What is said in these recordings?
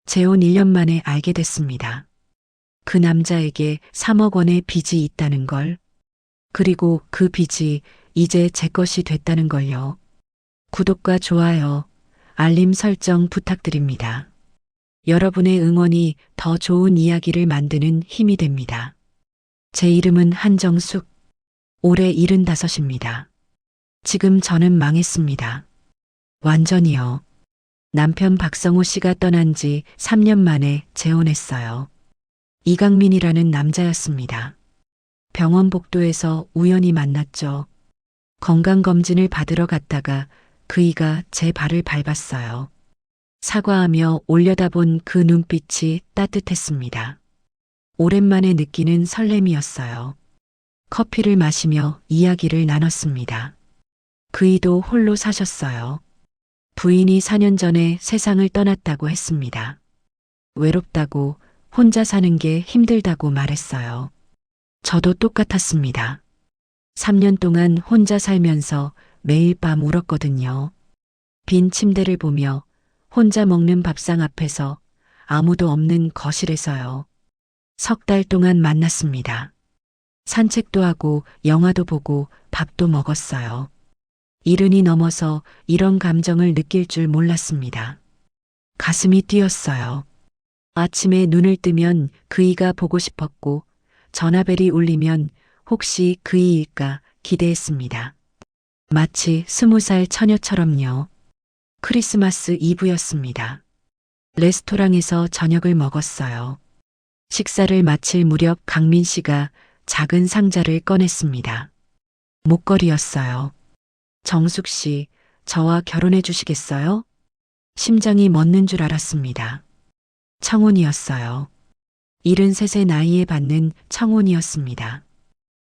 재혼 1년 만에 알게 됐습니다. 그 남자에게 3억 원의 빚이 있다는 걸. 그리고 그 빚이 이제 제 것이 됐다는 걸요. 구독과 좋아요, 알림 설정 부탁드립니다. 여러분의 응원이 더 좋은 이야기를 만드는 힘이 됩니다. 제 이름은 한정숙. 올해 75입니다. 지금 저는 망했습니다. 완전히요. 남편 박성호 씨가 떠난 지 3년 만에 재혼했어요. 이강민이라는 남자였습니다. 병원 복도에서 우연히 만났죠. 건강검진을 받으러 갔다가 그이가 제 발을 밟았어요. 사과하며 올려다본 그 눈빛이 따뜻했습니다. 오랜만에 느끼는 설렘이었어요. 커피를 마시며 이야기를 나눴습니다. 그이도 홀로 사셨어요. 부인이 4년 전에 세상을 떠났다고 했습니다. 외롭다고, 혼자 사는 게 힘들다고 말했어요. 저도 똑같았습니다. 3년 동안 혼자 살면서 매일 밤 울었거든요. 빈 침대를 보며 혼자 먹는 밥상 앞에서, 아무도 없는 거실에서요. 석 달 동안 만났습니다. 산책도 하고 영화도 보고 밥도 먹었어요. 70이 넘어서 이런 감정을 느낄 줄 몰랐습니다. 가슴이 뛰었어요. 아침에 눈을 뜨면 그이가 보고 싶었고, 전화벨이 울리면 혹시 그이일까 기대했습니다. 마치 20살 처녀처럼요. 크리스마스 이브였습니다. 레스토랑에서 저녁을 먹었어요. 식사를 마칠 무렵 강민 씨가 작은 상자를 꺼냈습니다. 목걸이였어요. 정숙 씨, 저와 결혼해 주시겠어요? 심장이 멎는 줄 알았습니다. 청혼이었어요. 73의 나이에 받는 청혼이었습니다.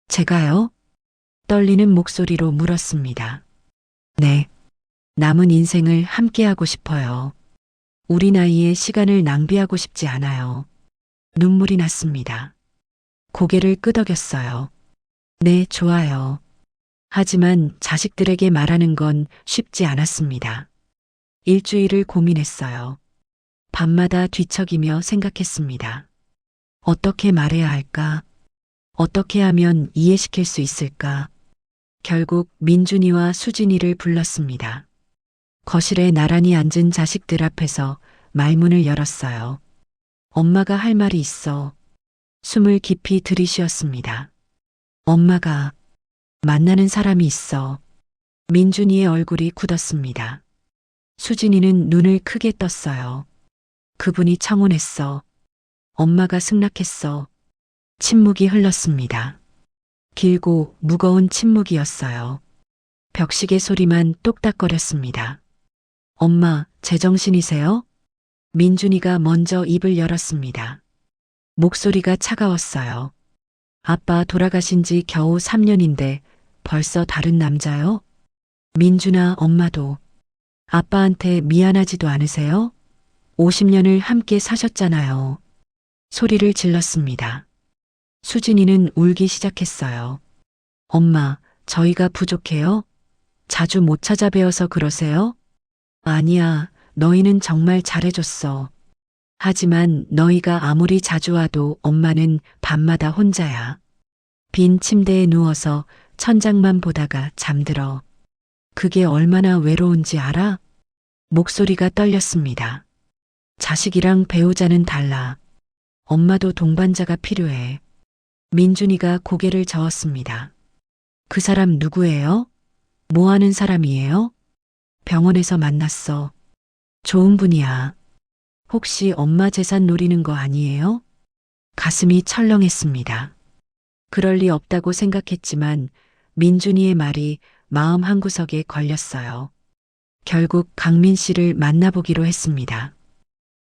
제가요? 떨리는 목소리로 물었습니다. 네. 남은 인생을 함께하고 싶어요. 우리 나이에 시간을 낭비하고 싶지 않아요. 눈물이 났습니다. 고개를 끄덕였어요. 네, 좋아요. 하지만 자식들에게 말하는 건 쉽지 않았습니다. 일주일을 고민했어요. 밤마다 뒤척이며 생각했습니다. 어떻게 말해야 할까? 어떻게 하면 이해시킬 수 있을까? 결국 민준이와 수진이를 불렀습니다. 거실에 나란히 앉은 자식들 앞에서 말문을 열었어요. 엄마가 할 말이 있어. 숨을 깊이 들이쉬었습니다. 엄마가 만나는 사람이 있어. 민준이의 얼굴이 굳었습니다. 수진이는 눈을 크게 떴어요. 그분이 청혼했어. 엄마가 승낙했어. 침묵이 흘렀습니다. 길고 무거운 침묵이었어요. 벽시계 소리만 똑딱거렸습니다. 엄마, 제정신이세요? 민준이가 먼저 입을 열었습니다. 목소리가 차가웠어요. 아빠 돌아가신 지 겨우 3년인데 벌써 다른 남자요? 민준아, 엄마도 아빠한테 미안하지도 않으세요? 50년을 함께 사셨잖아요. 소리를 질렀습니다. 수진이는 울기 시작했어요. 엄마, 저희가 부족해요? 자주 못 찾아뵈어서 그러세요? 아니야, 너희는 정말 잘해줬어. 하지만 너희가 아무리 자주 와도 엄마는 밤마다 혼자야. 빈 침대에 누워서 천장만 보다가 잠들어. 그게 얼마나 외로운지 알아? 목소리가 떨렸습니다. 자식이랑 배우자는 달라. 엄마도 동반자가 필요해. 민준이가 고개를 저었습니다. 그 사람 누구예요? 뭐 하는 사람이에요? 병원에서 만났어. 좋은 분이야. 혹시 엄마 재산 노리는 거 아니에요? 가슴이 철렁했습니다. 그럴 리 없다고 생각했지만 민준이의 말이 마음 한구석에 걸렸어요. 결국 강민 씨를 만나보기로 했습니다.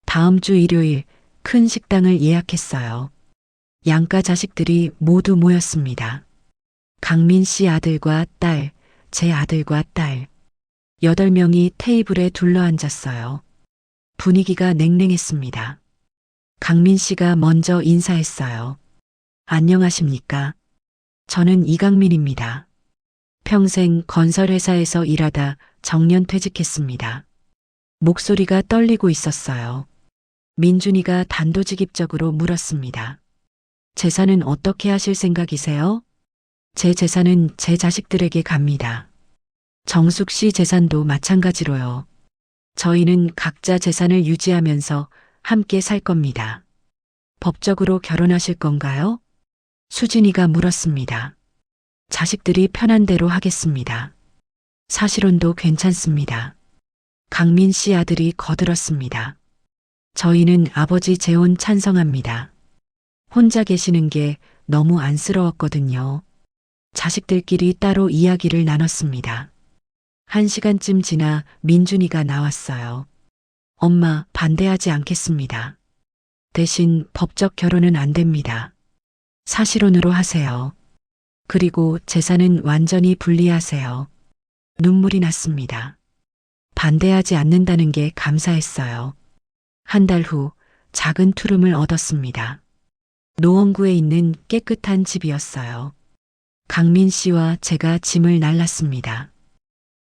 다음 주 일요일 큰 식당을 예약했어요. 양가 자식들이 모두 모였습니다. 강민 씨 아들과 딸, 제 아들과 딸. 8명이 테이블에 둘러앉았어요. 분위기가 냉랭했습니다. 강민 씨가 먼저 인사했어요. 안녕하십니까? 저는 이강민입니다. 평생 건설회사에서 일하다 정년퇴직했습니다. 목소리가 떨리고 있었어요. 민준이가 단도직입적으로 물었습니다. 재산은 어떻게 하실 생각이세요? 제 재산은 제 자식들에게 갑니다. 정숙 씨 재산도 마찬가지로요. 저희는 각자 재산을 유지하면서 함께 살 겁니다. 법적으로 결혼하실 건가요? 수진이가 물었습니다. 자식들이 편한 대로 하겠습니다. 사실혼도 괜찮습니다. 강민 씨 아들이 거들었습니다. 저희는 아버지 재혼 찬성합니다. 혼자 계시는 게 너무 안쓰러웠거든요. 자식들끼리 따로 이야기를 나눴습니다. 1시간쯤 지나 민준이가 나왔어요. 엄마, 반대하지 않겠습니다. 대신 법적 결혼은 안 됩니다. 사실혼으로 하세요. 그리고 재산은 완전히 분리하세요. 눈물이 났습니다. 반대하지 않는다는 게 감사했어요. 한 달 후 작은 투룸을 얻었습니다. 노원구에 있는 깨끗한 집이었어요. 강민 씨와 제가 짐을 날랐습니다.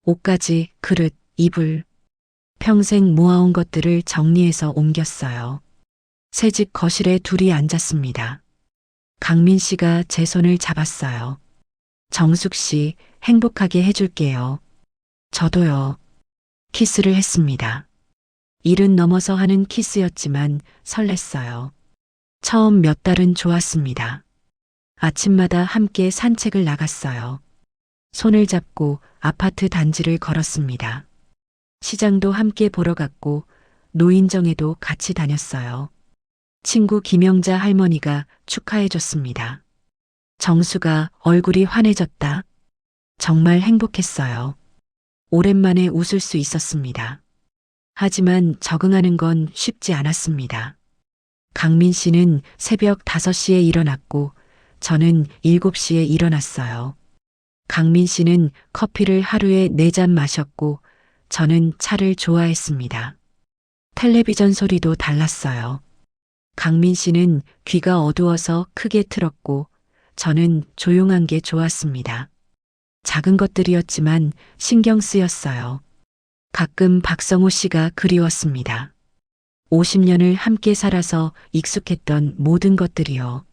옷가지, 그릇, 이불, 평생 모아온 것들을 정리해서 옮겼어요. 새집 거실에 둘이 앉았습니다. 강민 씨가 제 손을 잡았어요. 정숙 씨, 행복하게 해줄게요. 저도요. 키스를 했습니다. 일은 넘어서 하는 키스였지만 설렜어요. 처음 몇 달은 좋았습니다. 아침마다 함께 산책을 나갔어요. 손을 잡고 아파트 단지를 걸었습니다. 시장도 함께 보러 갔고 노인정에도 같이 다녔어요. 친구 김영자 할머니가 축하해줬습니다. 정수가 얼굴이 환해졌다. 정말 행복했어요. 오랜만에 웃을 수 있었습니다. 하지만 적응하는 건 쉽지 않았습니다. 강민 씨는 새벽 5시에 일어났고 저는 7시에 일어났어요. 강민 씨는 커피를 하루에 4잔 마셨고 저는 차를 좋아했습니다. 텔레비전 소리도 달랐어요. 강민 씨는 귀가 어두워서 크게 틀었고 저는 조용한 게 좋았습니다. 작은 것들이었지만 신경 쓰였어요. 가끔 박성호 씨가 그리웠습니다. 50년을 함께 살아서 익숙했던 모든 것들이요.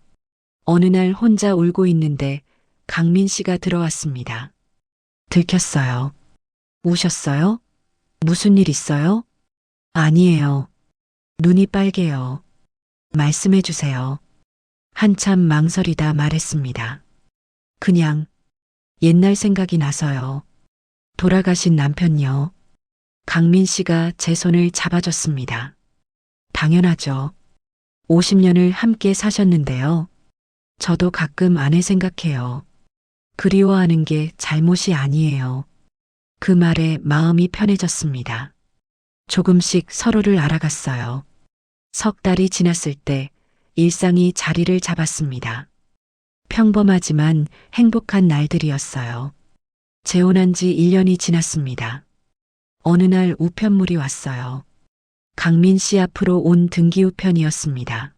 어느 날 혼자 울고 있는데 강민 씨가 들어왔습니다. 들켰어요. 우셨어요? 무슨 일 있어요? 아니에요. 눈이 빨개요. 말씀해 주세요. 한참 망설이다 말했습니다. 그냥 옛날 생각이 나서요. 돌아가신 남편요. 강민 씨가 제 손을 잡아줬습니다. 당연하죠. 50년을 함께 사셨는데요. 저도 가끔 아내 생각해요. 그리워하는 게 잘못이 아니에요. 그 말에 마음이 편해졌습니다. 조금씩 서로를 알아갔어요. 석 달이 지났을 때 일상이 자리를 잡았습니다. 평범하지만 행복한 날들이었어요. 재혼한 지 1년이 지났습니다. 어느 날 우편물이 왔어요. 강민 씨 앞으로 온 등기우편이었습니다.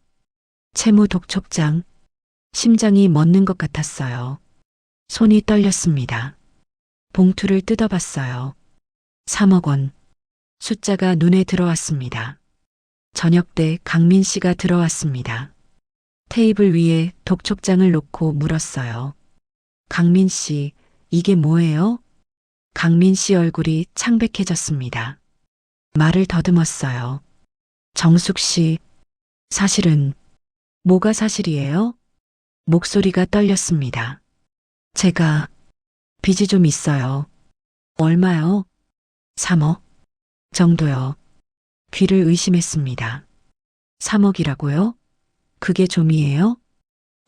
채무 독촉장. 심장이 멎는 것 같았어요. 손이 떨렸습니다. 봉투를 뜯어봤어요. 3억 원. 숫자가 눈에 들어왔습니다. 저녁 때 강민 씨가 들어왔습니다. 테이블 위에 독촉장을 놓고 물었어요. 강민 씨, 이게 뭐예요? 강민 씨 얼굴이 창백해졌습니다. 말을 더듬었어요. 정숙 씨, 사실은, 뭐가 사실이에요? 목소리가 떨렸습니다. 제가 빚이 좀 있어요. 얼마요? 3억 정도요. 귀를 의심했습니다. 3억이라고요? 그게 좀이에요?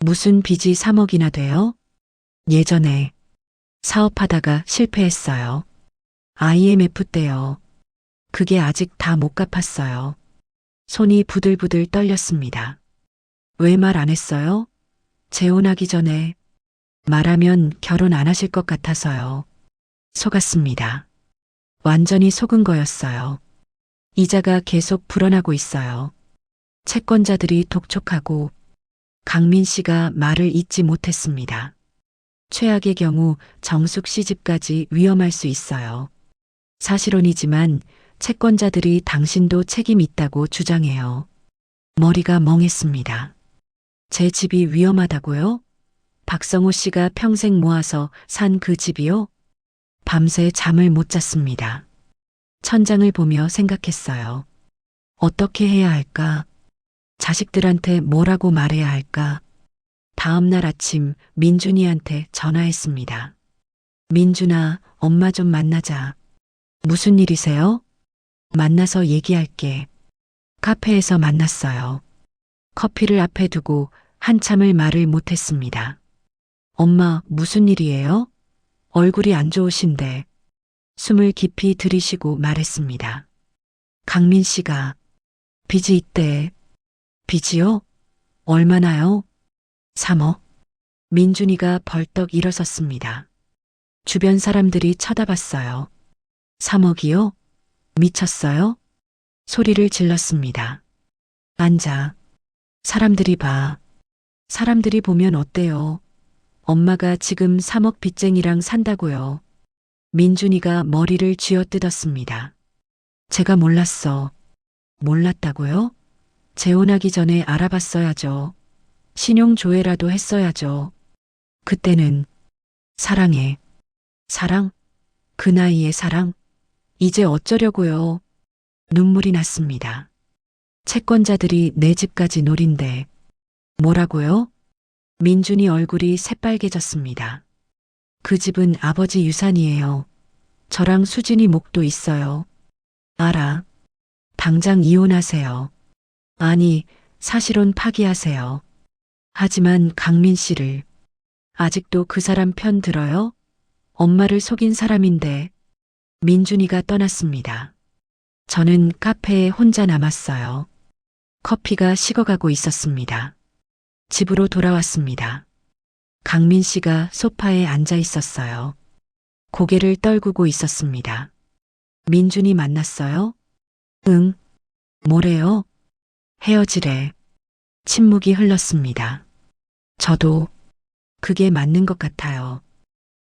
무슨 빚이 3억이나 돼요? 예전에 사업하다가 실패했어요. IMF 때요. 그게 아직 다 못 갚았어요. 손이 부들부들 떨렸습니다. 왜 말 안 했어요? 재혼하기 전에. 말하면 결혼 안 하실 것 같아서요. 속았습니다. 완전히 속은 거였어요. 이자가 계속 불어나고 있어요. 채권자들이 독촉하고 강민 씨가 말을 잇지 못했습니다. 최악의 경우 정숙 씨 집까지 위험할 수 있어요. 사실혼이지만 채권자들이 당신도 책임 있다고 주장해요. 머리가 멍했습니다. 제 집이 위험하다고요? 박성호 씨가 평생 모아서 산 그 집이요? 밤새 잠을 못 잤습니다. 천장을 보며 생각했어요. 어떻게 해야 할까? 자식들한테 뭐라고 말해야 할까? 다음 날 아침 민준이한테 전화했습니다. 민준아, 엄마 좀 만나자. 무슨 일이세요? 만나서 얘기할게. 카페에서 만났어요. 커피를 앞에 두고 한참을 말을 못했습니다. 엄마, 무슨 일이에요? 얼굴이 안 좋으신데. 숨을 깊이 들이쉬고 말했습니다. 강민 씨가 빚이 있대. 빚이요? 얼마나요? 3억. 민준이가 벌떡 일어섰습니다. 주변 사람들이 쳐다봤어요. 3억이요? 미쳤어요? 소리를 질렀습니다. 앉아. 사람들이 봐. 사람들이 보면 어때요? 엄마가 지금 3억 빚쟁이랑 산다고요. 민준이가 머리를 쥐어뜯었습니다. 제가 몰랐어. 몰랐다고요? 재혼하기 전에 알아봤어야죠. 신용조회라도 했어야죠. 그때는 사랑해. 사랑? 그 나이에 사랑? 이제 어쩌려고요? 눈물이 났습니다. 채권자들이 내 집까지 노린대. 뭐라고요? 민준이 얼굴이 새빨개졌습니다. 그 집은 아버지 유산이에요. 저랑 수진이 목도 있어요. 알아. 당장 이혼하세요. 아니, 사실혼 파기하세요. 하지만 강민 씨를 아직도 그 사람 편 들어요? 엄마를 속인 사람인데. 민준이가 떠났습니다. 저는 카페에 혼자 남았어요. 커피가 식어가고 있었습니다. 집으로 돌아왔습니다. 강민 씨가 소파에 앉아 있었어요. 고개를 떨구고 있었습니다. 민준이 만났어요? 응. 뭐래요? 헤어지래. 침묵이 흘렀습니다. 저도 그게 맞는 것 같아요.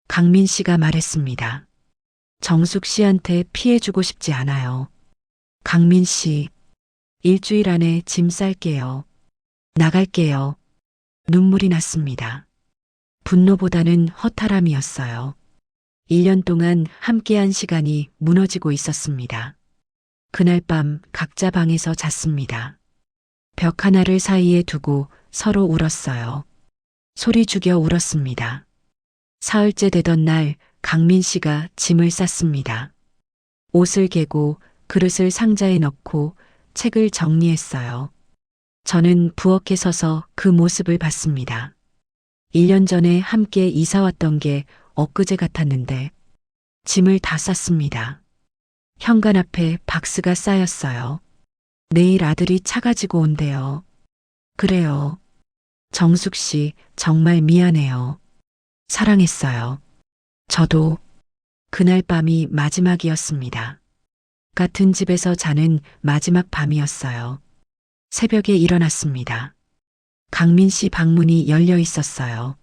강민 씨가 말했습니다. 정숙 씨한테 피해주고 싶지 않아요. 강민 씨, 일주일 안에 짐 쌀게요. 나갈게요. 눈물이 났습니다. 분노보다는 허탈함이었어요. 1년 동안 함께한 시간이 무너지고 있었습니다. 그날 밤 각자 방에서 잤습니다. 벽 하나를 사이에 두고 서로 울었어요. 소리 죽여 울었습니다. 사흘째 되던 날 강민 씨가 짐을 쌌습니다. 옷을 개고 그릇을 상자에 넣고 책을 정리했어요. 저는 부엌에 서서 그 모습을 봤습니다. 1년 전에 함께 이사 왔던 게 엊그제 같았는데 짐을 다 쌌습니다. 현관 앞에 박스가 쌓였어요. 내일 아들이 차 가지고 온대요. 그래요. 정숙 씨, 정말 미안해요. 사랑했어요. 저도 그날 밤이 마지막이었습니다. 같은 집에서 자는 마지막 밤이었어요. 새벽에 일어났습니다. 강민 씨 방문이 열려 있었어요.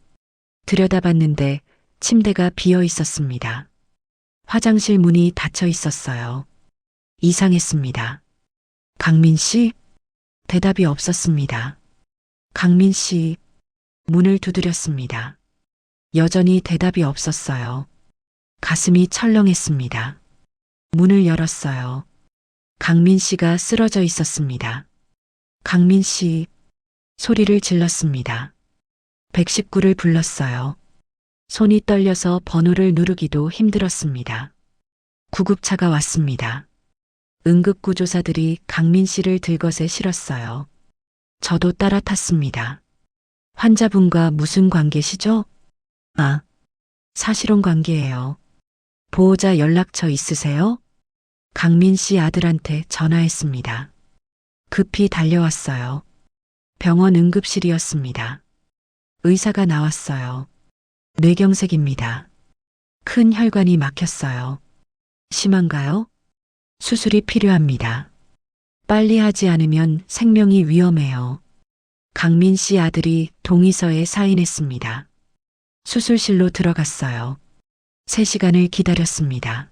들여다봤는데 침대가 비어 있었습니다. 화장실 문이 닫혀 있었어요. 이상했습니다. 강민 씨? 대답이 없었습니다. 강민 씨, 문을 두드렸습니다. 여전히 대답이 없었어요. 가슴이 철렁했습니다. 문을 열었어요. 강민 씨가 쓰러져 있었습니다. 강민 씨, 소리를 질렀습니다. 119를 불렀어요. 손이 떨려서 번호를 누르기도 힘들었습니다. 구급차가 왔습니다. 응급구조사들이 강민 씨를 들것에 실었어요. 저도 따라 탔습니다. 환자분과 무슨 관계시죠? 아, 사실혼 관계예요. 보호자 연락처 있으세요? 강민 씨 아들한테 전화했습니다. 급히 달려왔어요. 병원 응급실이었습니다. 의사가 나왔어요. 뇌경색입니다. 큰 혈관이 막혔어요. 심한가요? 수술이 필요합니다. 빨리 하지 않으면 생명이 위험해요. 강민 씨 아들이 동의서에 사인했습니다. 수술실로 들어갔어요. 3시간을 기다렸습니다.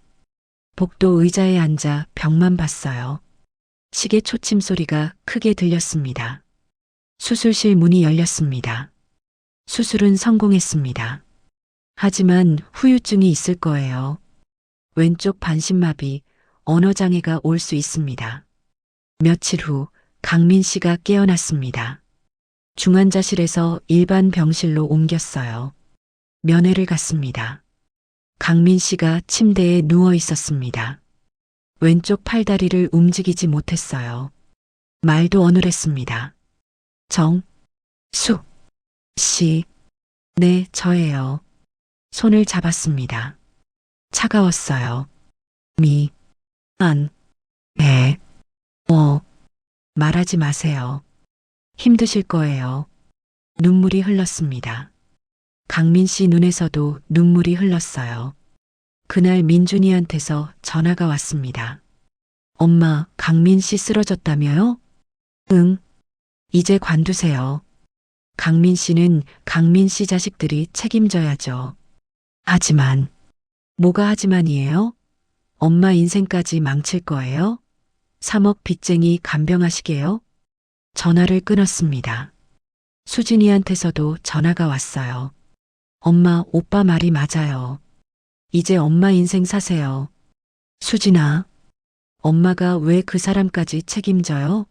복도 의자에 앉아 벽만 봤어요. 시계 초침 소리가 크게 들렸습니다. 수술실 문이 열렸습니다. 수술은 성공했습니다. 하지만 후유증이 있을 거예요. 왼쪽 반신마비, 언어장애가 올 수 있습니다. 며칠 후 강민 씨가 깨어났습니다. 중환자실에서 일반 병실로 옮겼어요. 면회를 갔습니다. 강민 씨가 침대에 누워 있었습니다. 왼쪽 팔다리를 움직이지 못했어요. 말도 어눌했습니다. 수, 씨. 네, 저예요. 손을 잡았습니다. 차가웠어요. 에, 말하지 마세요. 힘드실 거예요. 눈물이 흘렀습니다. 강민 씨 눈에서도 눈물이 흘렀어요. 그날 민준이한테서 전화가 왔습니다. 엄마, 강민 씨 쓰러졌다며요? 응. 이제 관두세요. 강민 씨는 강민 씨 자식들이 책임져야죠. 하지만, 뭐가 하지만이에요? 엄마 인생까지 망칠 거예요? 3억 빚쟁이 간병하시게요? 전화를 끊었습니다. 수진이한테서도 전화가 왔어요. 엄마, 오빠 말이 맞아요. 이제 엄마 인생 사세요. 수진아, 엄마가 왜 그 사람까지 책임져요?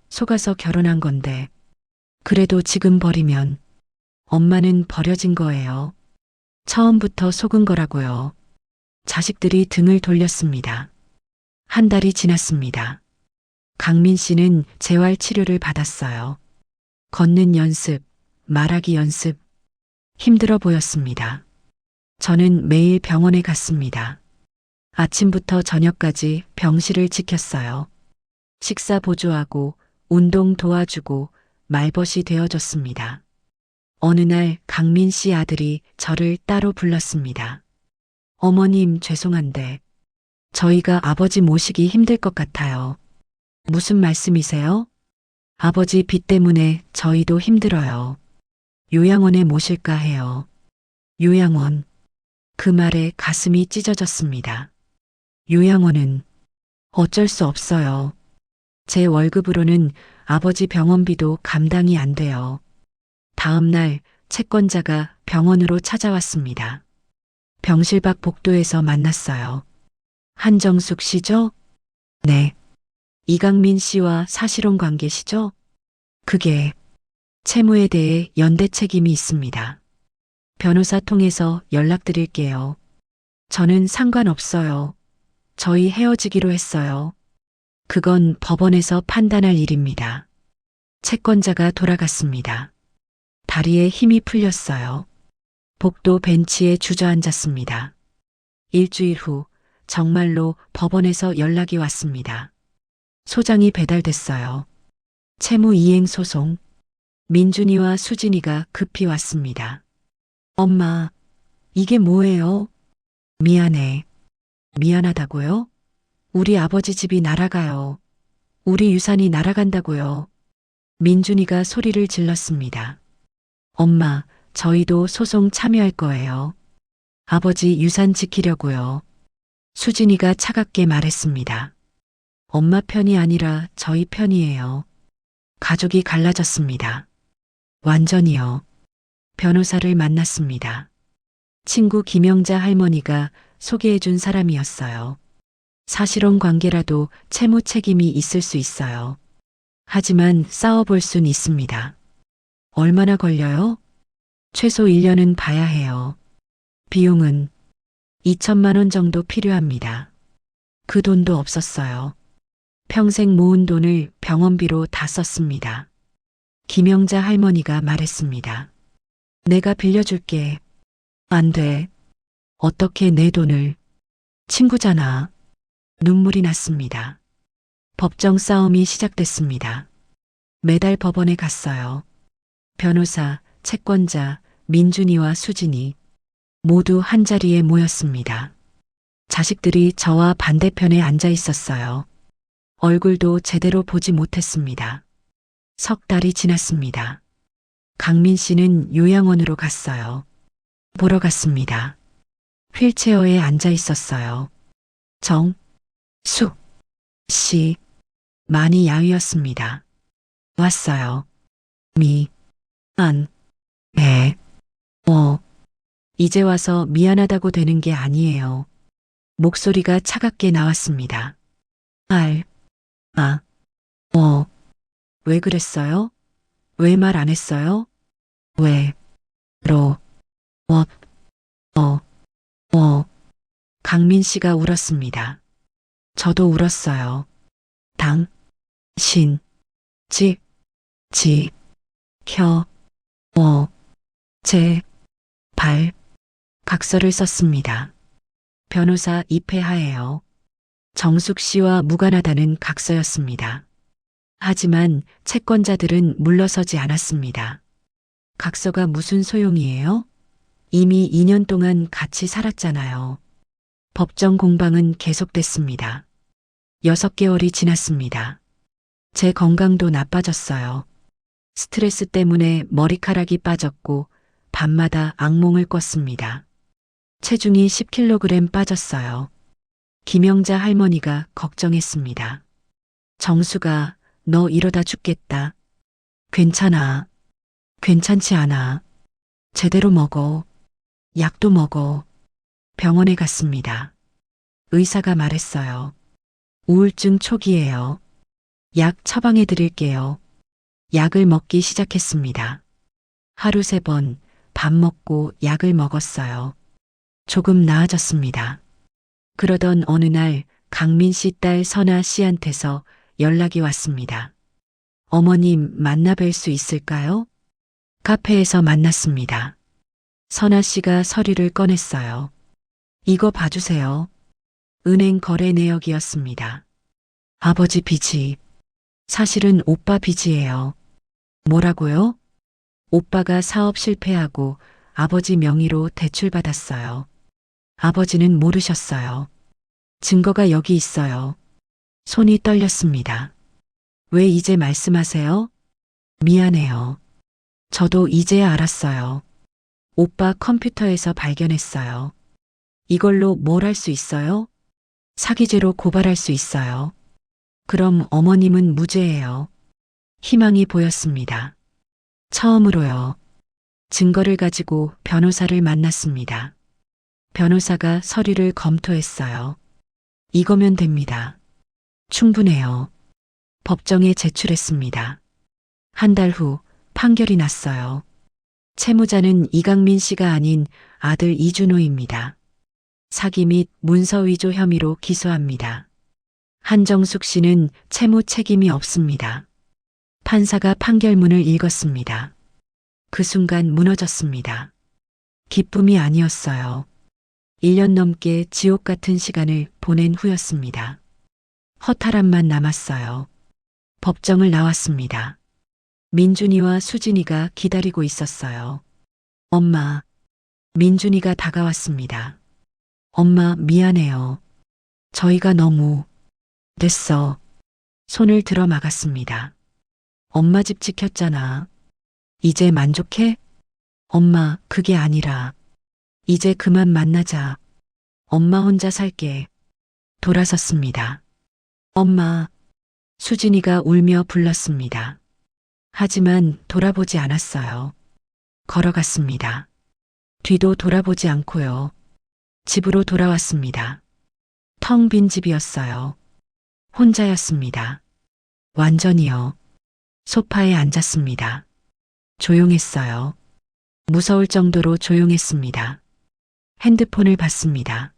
속아서 결혼한 건데. 그래도 지금 버리면 엄마는 버려진 거예요. 처음부터 속은 거라고요. 자식들이 등을 돌렸습니다. 한 달이 지났습니다. 강민 씨는 재활 치료를 받았어요. 걷는 연습, 말하기 연습. 힘들어 보였습니다. 저는 매일 병원에 갔습니다. 아침부터 저녁까지 병실을 지켰어요. 식사 보조하고 운동 도와주고 말벗이 되어줬습니다. 어느 날 강민 씨 아들이 저를 따로 불렀습니다. 어머님, 죄송한데 저희가 아버지 모시기 힘들 것 같아요. 무슨 말씀이세요? 아버지 빚 때문에 저희도 힘들어요. 요양원에 모실까 해요. 요양원. 그 말에 가슴이 찢어졌습니다. 요양원은 어쩔 수 없어요. 제 월급으로는 아버지 병원비도 감당이 안 돼요. 다음 날 채권자가 병원으로 찾아왔습니다. 병실 밖 복도에서 만났어요. 한정숙 씨죠? 네. 이강민 씨와 사실혼 관계시죠? 그게 채무에 대해 연대 책임이 있습니다. 변호사 통해서 연락드릴게요. 저는 상관없어요. 저희 헤어지기로 했어요. 그건 법원에서 판단할 일입니다. 채권자가 돌아갔습니다. 다리에 힘이 풀렸어요. 복도 벤치에 주저앉았습니다. 일주일 후 정말로 법원에서 연락이 왔습니다. 소장이 배달됐어요. 채무 이행 소송. 민준이와 수진이가 급히 왔습니다. 엄마, 이게 뭐예요? 미안해. 미안하다고요? 우리 아버지 집이 날아가요. 우리 유산이 날아간다고요. 민준이가 소리를 질렀습니다. 엄마, 저희도 소송 참여할 거예요. 아버지 유산 지키려고요. 수진이가 차갑게 말했습니다. 엄마 편이 아니라 저희 편이에요. 가족이 갈라졌습니다. 완전히요. 변호사를 만났습니다. 친구 김영자 할머니가 소개해준 사람이었어요. 사실혼 관계라도 채무 책임이 있을 수 있어요. 하지만 싸워볼 순 있습니다. 얼마나 걸려요? 최소 1년은 봐야 해요. 비용은 2천만 원 정도 필요합니다. 그 돈도 없었어요. 평생 모은 돈을 병원비로 다 썼습니다. 김영자 할머니가 말했습니다. 내가 빌려줄게. 안 돼. 어떻게 내 돈을. 친구잖아. 눈물이 났습니다. 법정 싸움이 시작됐습니다. 매달 법원에 갔어요. 변호사, 채권자, 민준이와 수진이 모두 한자리에 모였습니다. 자식들이 저와 반대편에 앉아 있었어요. 얼굴도 제대로 보지 못했습니다. 석 달이 지났습니다. 강민 씨는 요양원으로 갔어요. 보러 갔습니다. 휠체어에 앉아 있었어요. 씨. 많이 야위었습니다. 왔어요. 배, 이제 와서 미안하다고 되는 게 아니에요. 목소리가 차갑게 나왔습니다. 아, 왜 그랬어요? 왜 말 안 했어요? 왜, 로, 어, 어, 강민 씨가 울었습니다. 저도 울었어요. 신, 지, 켜, 제, 각서를 썼습니다. 변호사 입회하에요. 정숙 씨와 무관하다는 각서였습니다. 하지만 채권자들은 물러서지 않았습니다. 각서가 무슨 소용이에요? 이미 2년 동안 같이 살았잖아요. 법정 공방은 계속됐습니다. 6개월이 지났습니다. 제 건강도 나빠졌어요. 스트레스 때문에 머리카락이 빠졌고 밤마다 악몽을 꿨습니다. 체중이 10kg 빠졌어요. 김영자 할머니가 걱정했습니다. 정수가 너 이러다 죽겠다. 괜찮아. 괜찮지 않아. 제대로 먹어. 약도 먹어. 병원에 갔습니다. 의사가 말했어요. 우울증 초기예요. 약 처방해 드릴게요. 약을 먹기 시작했습니다. 하루 3번 밥 먹고 약을 먹었어요. 조금 나아졌습니다. 그러던 어느 날 강민 씨 딸 선아 씨한테서 연락이 왔습니다. 어머님 만나 뵐 수 있을까요? 카페에서 만났습니다. 선아 씨가 서류를 꺼냈어요. 이거 봐주세요. 은행 거래 내역이었습니다. 아버지 빚이 사실은 오빠 빚이에요. 뭐라고요? 오빠가 사업 실패하고 아버지 명의로 대출받았어요. 아버지는 모르셨어요. 증거가 여기 있어요. 손이 떨렸습니다. 왜 이제 말씀하세요? 미안해요. 저도 이제야 알았어요. 오빠 컴퓨터에서 발견했어요. 이걸로 뭘 할 수 있어요? 사기죄로 고발할 수 있어요. 그럼 어머님은 무죄예요. 희망이 보였습니다. 처음으로요. 증거를 가지고 변호사를 만났습니다. 변호사가 서류를 검토했어요. 이거면 됩니다. 충분해요. 법정에 제출했습니다. 한 달 후 판결이 났어요. 채무자는 이강민 씨가 아닌 아들 이준호입니다. 사기 및 문서 위조 혐의로 기소합니다. 한정숙 씨는 채무 책임이 없습니다. 판사가 판결문을 읽었습니다. 그 순간 무너졌습니다. 기쁨이 아니었어요. 1년 넘게 지옥 같은 시간을 보낸 후였습니다. 허탈함만 남았어요. 법정을 나왔습니다. 민준이와 수진이가 기다리고 있었어요. 엄마, 민준이가 다가왔습니다. 엄마 미안해요. 저희가 너무 됐어. 손을 들어 막았습니다. 엄마 집 지켰잖아. 이제 만족해? 엄마, 그게 아니라 이제 그만 만나자. 엄마 혼자 살게. 돌아섰습니다. 엄마, 수진이가 울며 불렀습니다. 하지만 돌아보지 않았어요. 걸어갔습니다. 뒤도 돌아보지 않고요. 집으로 돌아왔습니다. 텅 빈 집이었어요. 혼자였습니다. 완전히요. 소파에 앉았습니다. 조용했어요. 무서울 정도로 조용했습니다. 핸드폰을 봤습니다.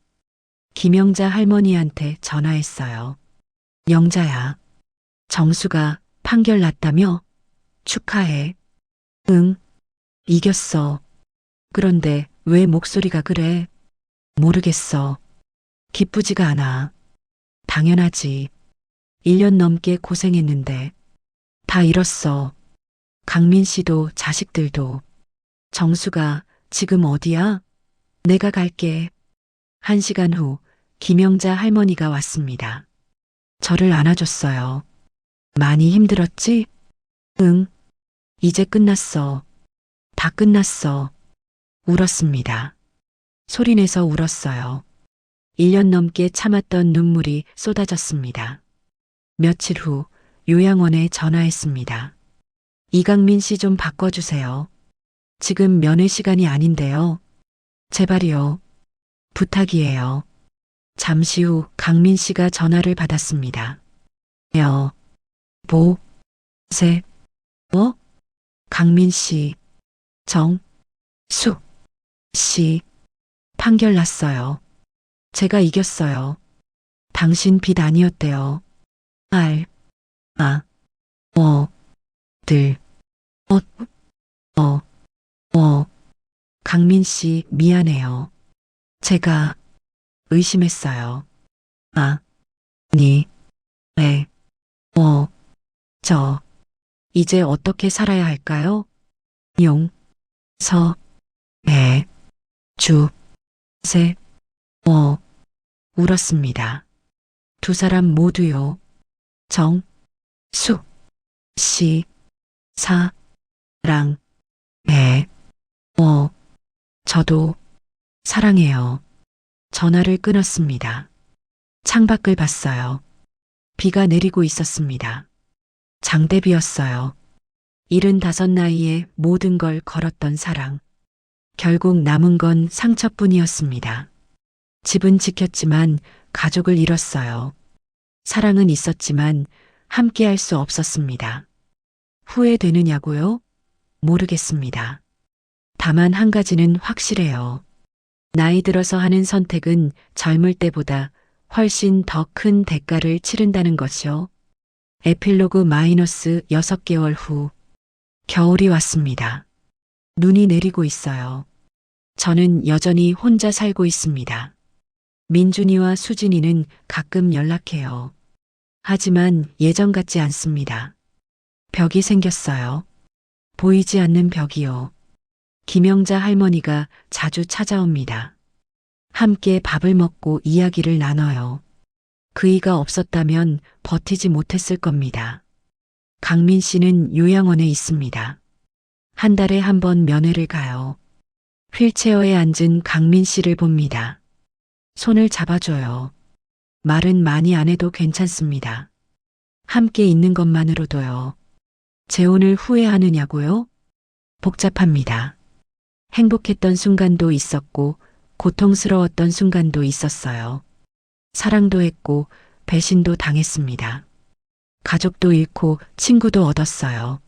김영자 할머니한테 전화했어요. 영자야. 정수가 판결 났다며? 축하해. 응. 이겼어. 그런데 왜 목소리가 그래? 모르겠어. 기쁘지가 않아. 당연하지. 1년 넘게 고생했는데 다 잃었어. 강민 씨도 자식들도. 정수가 지금 어디야? 내가 갈게. 1시간 후 김영자 할머니가 왔습니다. 저를 안아줬어요. 많이 힘들었지? 응. 이제 끝났어. 다 끝났어. 울었습니다. 소리내서 울었어요. 1년 넘게 참았던 눈물이 쏟아졌습니다. 며칠 후 요양원에 전화했습니다. 이강민 씨 좀 바꿔주세요. 지금 면회 시간이 아닌데요. 제발이요. 부탁이에요. 잠시 후 강민 씨가 전화를 받았습니다. 세, 강민 씨, 씨, 판결 났어요. 제가 이겼어요. 당신 빚 아니었대요. 알, 아, 들, 어, 어, 강민 씨 미안해요. 제가 의심했어요. 니, 에, 이제 어떻게 살아야 할까요? 용, 에, 주, 세, 울었습니다. 두 사람 모두요. 씨, 랑, 저도 사랑해요. 전화를 끊었습니다. 창밖을 봤어요. 비가 내리고 있었습니다. 장대비였어요. 75 나이에 모든 걸 걸었던 사랑. 결국 남은 건 상처뿐이었습니다. 집은 지켰지만 가족을 잃었어요. 사랑은 있었지만 함께 할 수 없었습니다. 후회되느냐고요? 모르겠습니다. 다만 한 가지는 확실해요. 나이 들어서 하는 선택은 젊을 때보다 훨씬 더 큰 대가를 치른다는 것이요. 에필로그 마이너스 6개월 후 겨울이 왔습니다. 눈이 내리고 있어요. 저는 여전히 혼자 살고 있습니다. 민준이와 수진이는 가끔 연락해요. 하지만 예전 같지 않습니다. 벽이 생겼어요. 보이지 않는 벽이요. 김영자 할머니가 자주 찾아옵니다. 함께 밥을 먹고 이야기를 나눠요. 그이가 없었다면 버티지 못했을 겁니다. 강민 씨는 요양원에 있습니다. 한 달에 한 번 면회를 가요. 휠체어에 앉은 강민 씨를 봅니다. 손을 잡아줘요. 말은 많이 안 해도 괜찮습니다. 함께 있는 것만으로도요. 재혼을 후회하느냐고요? 복잡합니다. 행복했던 순간도 있었고 고통스러웠던 순간도 있었어요. 사랑도 했고 배신도 당했습니다. 가족도 잃고 친구도 얻었어요.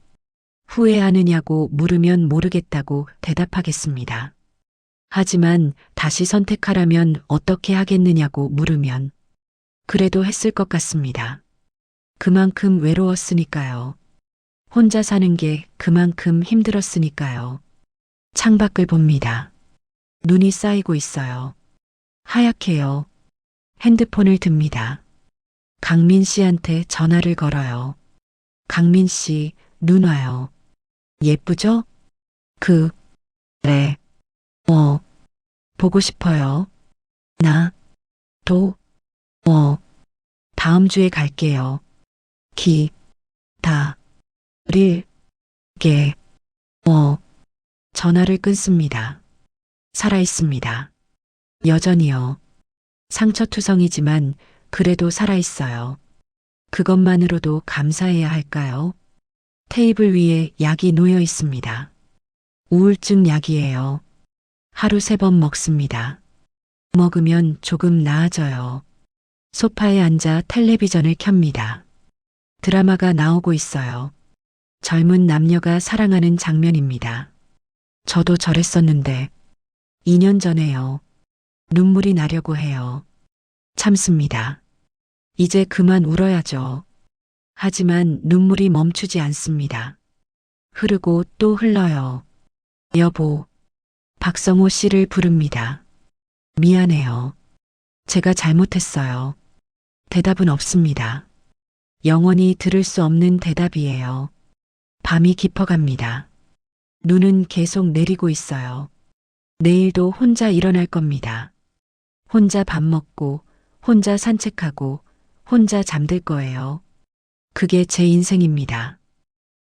후회하느냐고 물으면 모르겠다고 대답하겠습니다. 하지만 다시 선택하라면 어떻게 하겠느냐고 물으면 그래도 했을 것 같습니다. 그만큼 외로웠으니까요. 혼자 사는 게 그만큼 힘들었으니까요. 창밖을 봅니다. 눈이 쌓이고 있어요. 하얗게요. 핸드폰을 듭니다. 강민 씨한테 전화를 걸어요. 강민 씨, 눈 와요. 예쁘죠? 그래. 보고 싶어요. 다음 주에 갈게요. 릴게. 전화를 끊습니다. 살아있습니다. 여전히요. 상처투성이지만 그래도 살아있어요. 그것만으로도 감사해야 할까요? 테이블 위에 약이 놓여 있습니다. 우울증 약이에요. 하루 3번 먹습니다. 먹으면 조금 나아져요. 소파에 앉아 텔레비전을 켭니다. 드라마가 나오고 있어요. 젊은 남녀가 사랑하는 장면입니다. 저도 저랬었는데 2년 전에요. 눈물이 나려고 해요. 참습니다. 이제 그만 울어야죠. 하지만 눈물이 멈추지 않습니다. 흐르고 또 흘러요. 여보, 박성호 씨를 부릅니다. 미안해요. 제가 잘못했어요. 대답은 없습니다. 영원히 들을 수 없는 대답이에요. 밤이 깊어갑니다. 눈은 계속 내리고 있어요. 내일도 혼자 일어날 겁니다. 혼자 밥 먹고, 혼자 산책하고, 혼자 잠들 거예요. 그게 제 인생입니다.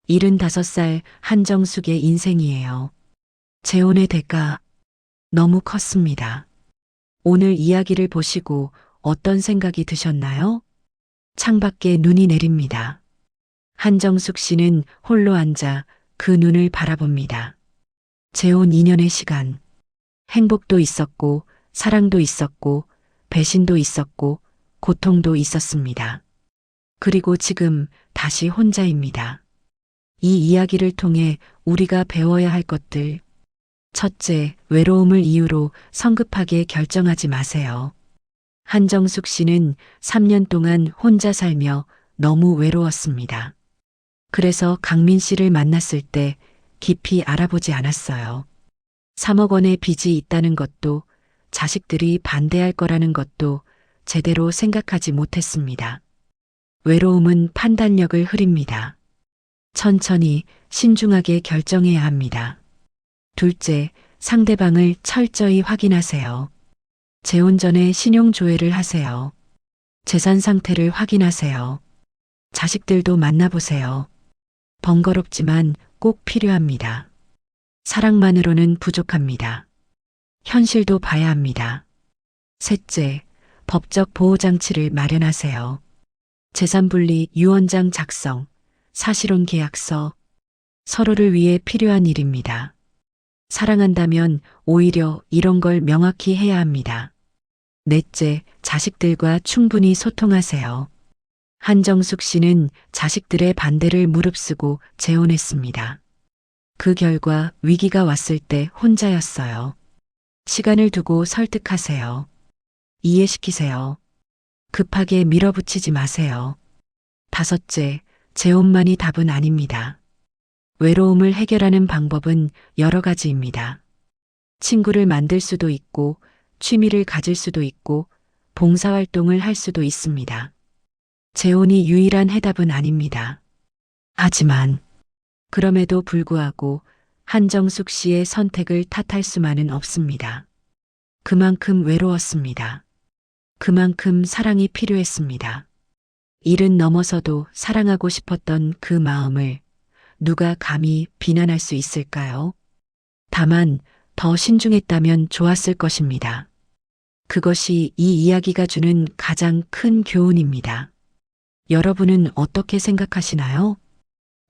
75살 한정숙의 인생이에요. 재혼의 대가 너무 컸습니다. 오늘 이야기를 보시고 어떤 생각이 드셨나요? 창밖에 눈이 내립니다. 한정숙 씨는 홀로 앉아 그 눈을 바라봅니다. 재혼 2년의 시간. 행복도 있었고, 사랑도 있었고, 배신도 있었고, 고통도 있었습니다. 그리고 지금 다시 혼자입니다. 이 이야기를 통해 우리가 배워야 할 것들. 첫째, 외로움을 이유로 성급하게 결정하지 마세요. 한정숙 씨는 3년 동안 혼자 살며 너무 외로웠습니다. 그래서 강민 씨를 만났을 때 깊이 알아보지 않았어요. 3억 원의 빚이 있다는 것도, 자식들이 반대할 거라는 것도 제대로 생각하지 못했습니다. 외로움은 판단력을 흐립니다. 천천히 신중하게 결정해야 합니다. 둘째, 상대방을 철저히 확인하세요. 재혼 전에 신용조회를 하세요. 재산 상태를 확인하세요. 자식들도 만나보세요. 번거롭지만 꼭 필요합니다. 사랑만으로는 부족합니다. 현실도 봐야 합니다. 셋째, 법적 보호장치를 마련하세요. 재산분리 유언장 작성, 사실혼 계약서, 서로를 위해 필요한 일입니다. 사랑한다면 오히려 이런 걸 명확히 해야 합니다. 넷째, 자식들과 충분히 소통하세요. 한정숙 씨는 자식들의 반대를 무릅쓰고 재혼했습니다. 그 결과 위기가 왔을 때 혼자였어요. 시간을 두고 설득하세요. 이해시키세요. 급하게 밀어붙이지 마세요. 다섯째, 재혼만이 답은 아닙니다. 외로움을 해결하는 방법은 여러 가지입니다. 친구를 만들 수도 있고, 취미를 가질 수도 있고, 봉사활동을 할 수도 있습니다. 재혼이 유일한 해답은 아닙니다. 하지만, 그럼에도 불구하고 한정숙 씨의 선택을 탓할 수만은 없습니다. 그만큼 외로웠습니다. 그만큼 사랑이 필요했습니다. 일은 넘어서도 사랑하고 싶었던 그 마음을 누가 감히 비난할 수 있을까요? 다만 더 신중했다면 좋았을 것입니다. 그것이 이 이야기가 주는 가장 큰 교훈입니다. 여러분은 어떻게 생각하시나요?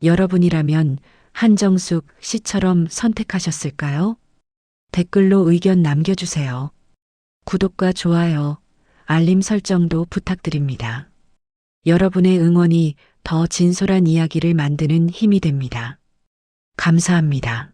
여러분이라면 한정숙 씨처럼 선택하셨을까요? 댓글로 의견 남겨주세요. 구독과 좋아요, 알림 설정도 부탁드립니다. 여러분의 응원이 더 진솔한 이야기를 만드는 힘이 됩니다. 감사합니다.